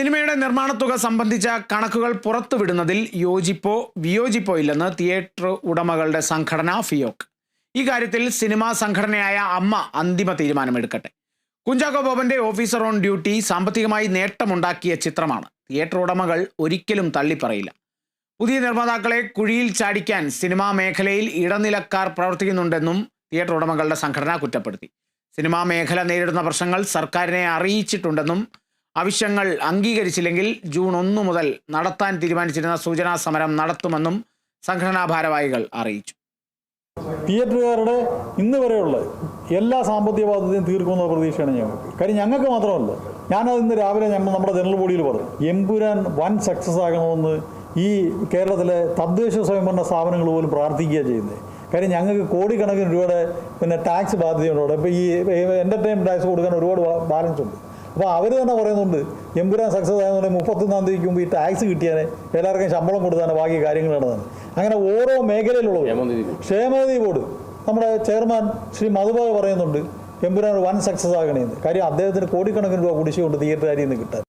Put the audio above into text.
സിനിമയുടെ നിർമ്മാണത്തുക സംബന്ധിച്ച കണക്കുകൾ പുറത്തുവിടുന്നതിൽ യോജിപ്പോ വിയോജിപ്പോ ഇല്ലെന്ന് തിയേറ്റർ ഉടമകളുടെ സംഘടന ഫിയോക്. ഈ കാര്യത്തിൽ സിനിമാ സംഘടനയായ അമ്മ അന്തിമ തീരുമാനമെടുക്കട്ടെ. കുഞ്ചാക്കോ ബോബന്റെ ഓഫീസർ ഓൺ ഡ്യൂട്ടി സാമ്പത്തികമായി നേട്ടമുണ്ടാക്കിയ ചിത്രമാണ്. തിയേറ്റർ ഉടമകൾ ഒരിക്കലും തള്ളിപ്പറയില്ല. പുതിയ നിർമ്മാതാക്കളെ കുഴിയിൽ ചാടിക്കാൻ സിനിമാ മേഖലയിൽ ഇടനിലക്കാർ പ്രവർത്തിക്കുന്നുണ്ടെന്നും തിയേറ്റർ ഉടമകളുടെ സംഘടന കുറ്റപ്പെടുത്തി. സിനിമാ മേഖല നേരിടുന്ന പ്രശ്നങ്ങൾ സർക്കാരിനെ അറിയിച്ചിട്ടുണ്ടെന്നും ആവശ്യങ്ങൾ അംഗീകരിച്ചില്ലെങ്കിൽ ജൂൺ 1 മുതൽ നടത്താൻ തീരുമാനിച്ചിരുന്ന സൂചനാ സമരം നടത്തുമെന്നും സംഘടനാ ഭാരവാഹികൾ അറിയിച്ചു. തിയേറ്ററുകാരുടെ ഇന്ന് വരെയുള്ള എല്ലാ സാമ്പത്തിക ബാധ്യതയും തീർക്കുന്ന പ്രതീക്ഷയാണ് ഞങ്ങൾക്ക്. കാര്യം ഞങ്ങൾക്ക് മാത്രമല്ല, ഞാനത് ഇന്ന് രാവിലെ നമ്മുടെ ജനറൽ ബോഡിയിൽ പറഞ്ഞു, എമ്പുരാൻ വൻ സക്സസ് ആകണമെന്ന് ഈ കേരളത്തിലെ തദ്ദേശ സ്വയംഭരണ സ്ഥാപനങ്ങൾ പോലും പ്രാർത്ഥിക്കുക ചെയ്യുന്നത്. കാര്യം ഞങ്ങൾക്ക് കോടിക്കണക്കിന് രൂപയുടെ ടാക്സ് ബാധ്യതയുണ്ടോ. ഇപ്പോൾ ഈ എൻ്റർടൈൻമെൻറ്റ് ടാക്സ് കൊടുക്കാൻ ഒരുപാട് ബാലൻസ് ഉണ്ട്. അപ്പോൾ അവർ തന്നെ പറയുന്നുണ്ട് എമ്പുരാൻ സക്സസ് ആയെന്നുണ്ടെങ്കിൽ 31-ാം തീയതിക്ക് മുമ്പ് ഈ ടാക്സ് കിട്ടിയാൽ എല്ലാവർക്കും ശമ്പളം കൊടുത്താണ് ബാക്കി കാര്യങ്ങൾ നടന്നത്. അങ്ങനെ ഓരോ മേഖലയിലുള്ളവർ ക്ഷേമനിധി ബോർഡ് നമ്മുടെ ചെയർമാൻ ശ്രീ മധുബാബു പറയുന്നുണ്ട് എമ്പുരാൻ വൻ സക്സസ് ആകണമെന്ന്. കാര്യം അദ്ദേഹത്തിന് കോടിക്കണക്കിന് രൂപ കുടിശ്ശിക കൊണ്ട് തിയേറ്ററുകാരിൽ നിന്ന് കിട്ടാൻ.